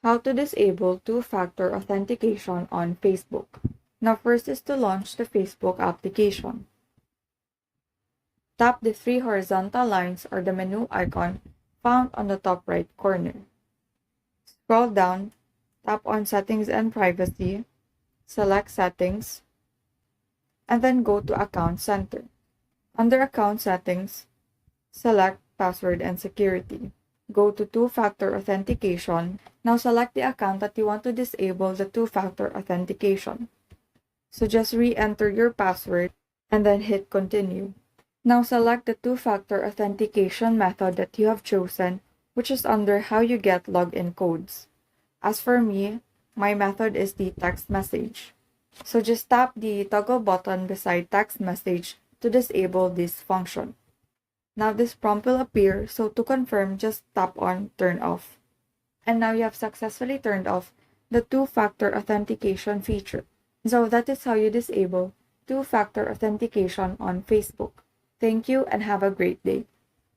How to disable two-factor authentication on Facebook. Now first is to launch the Facebook application. Tap the three horizontal lines or the menu icon found on the top right corner. Scroll down, tap on Settings and Privacy, select Settings, and then go to Account Center. Under Account Settings, select Password and Security. Go to two-factor authentication. Now select the account that you want to disable the two-factor authentication. So just re-enter your password and then hit continue. Now select the two-factor authentication method that you have chosen, which is under how you get login codes. As for me, my method is the text message. So just tap the toggle button beside text message to disable this function. Now this prompt will appear, so to confirm, just tap on Turn Off. And now you have successfully turned off the two-factor authentication feature. So that is how you disable two-factor authentication on Facebook. Thank you and have a great day.